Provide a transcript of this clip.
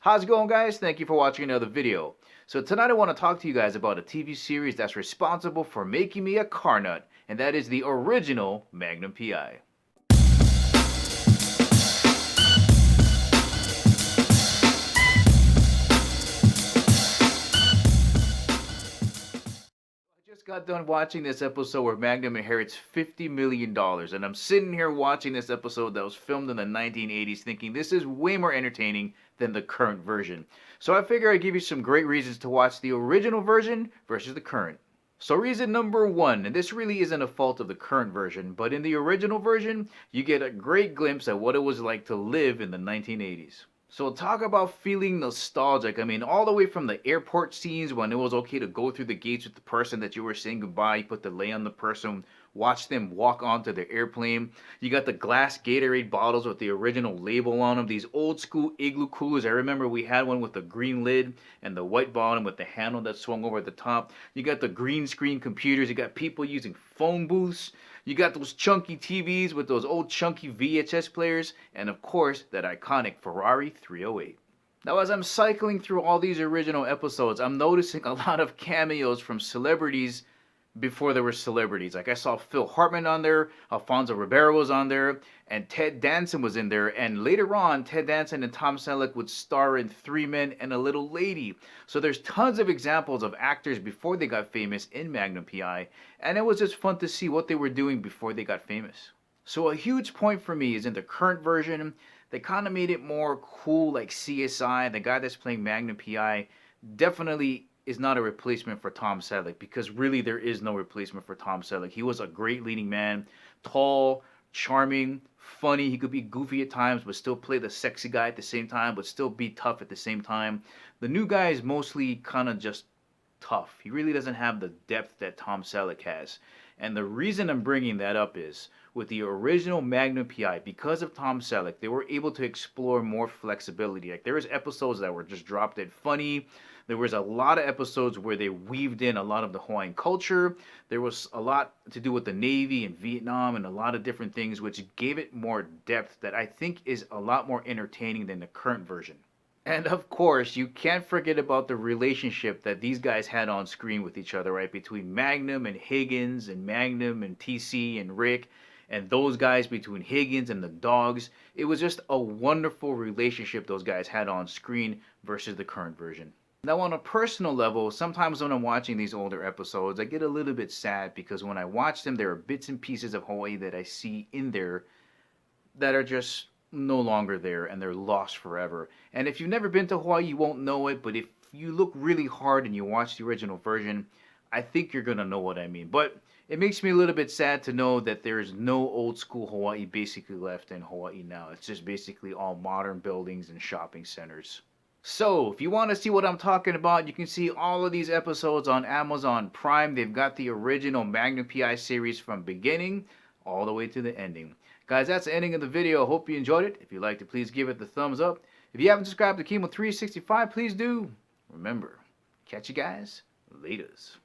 How's it going, guys? Thank you for watching another video. So tonight I want to talk to you guys about a TV series that's responsible for making me a car nut, and that is the original Magnum PI. Just got done watching this episode where Magnum inherits $50 million, and I'm sitting here watching this episode that was filmed in the 1980s thinking this is way more entertaining than the current version. So I figure I'd give you some great reasons to watch the original version versus the current. So reason number one, and this really isn't a fault of the current version, but in the original version, you get a great glimpse at what it was like to live in the 1980s. So talk about feeling nostalgic. I mean, all the way from the airport scenes when it was okay to go through the gates with the person that you were saying goodbye, you put the lei on the person, watch them walk onto the airplane. You got the glass Gatorade bottles with the original label on them, these old school igloo coolers. I remember we had one with the green lid and the white bottom with the handle that swung over the top. You got the green screen computers, you got people using phone booths. You got those chunky TVs with those old chunky VHS players, and of course, that iconic Ferrari 308. Now, as I'm cycling through all these original episodes, I'm noticing a lot of cameos from celebrities before there were celebrities. Like I saw Phil Hartman on there, Alfonso Ribeiro was on there, and Ted Danson was in there. And later on, Ted Danson and Tom Selleck would star in Three Men and a Little Lady. So there's tons of examples of actors before they got famous in Magnum PI, and it was just fun to see what they were doing before they got famous. So a huge point for me is in the current version, they kind of made it more cool, like CSI. The guy that's playing Magnum PI definitely is not a replacement for Tom Selleck, because really there is no replacement for Tom Selleck. He was a great leading man, tall, charming, funny. He could be goofy at times, but still play the sexy guy at the same time, but still be tough at the same time. The new guy is mostly kind of just tough. He really doesn't have the depth that Tom Selleck has. And the reason I'm bringing that up is with the original Magnum PI, because of Tom Selleck, they were able to explore more flexibility. Like there was episodes that were just drop dead funny. There was a lot of episodes where they weaved in a lot of the Hawaiian culture. There was a lot to do with the Navy and Vietnam and a lot of different things, which gave it more depth that I think is a lot more entertaining than the current version. And of course, you can't forget about the relationship that these guys had on screen with each other, right? Between Magnum and Higgins, and Magnum and TC and Rick, and those guys between Higgins and the dogs. It was just a wonderful relationship those guys had on screen versus the current version. Now, on a personal level, sometimes when I'm watching these older episodes, I get a little bit sad because when I watch them, there are bits and pieces of Hawaii that I see in there that are just no longer there and they're lost forever. And if you've never been to Hawaii, you won't know it, but if you look really hard and you watch the original version, I think you're going to know what I mean. But it makes me a little bit sad to know that there's no old school Hawaii basically left in Hawaii now. It's just basically all modern buildings and shopping centers. So, if you want to see what I'm talking about, you can see all of these episodes on Amazon Prime. They've got the original Magnum PI series from beginning all the way to the ending. Guys, that's the ending of the video. I hope you enjoyed it. If you liked it, please give it the thumbs up. If you haven't subscribed to Chemo 365, please do. Remember, catch you guys laters.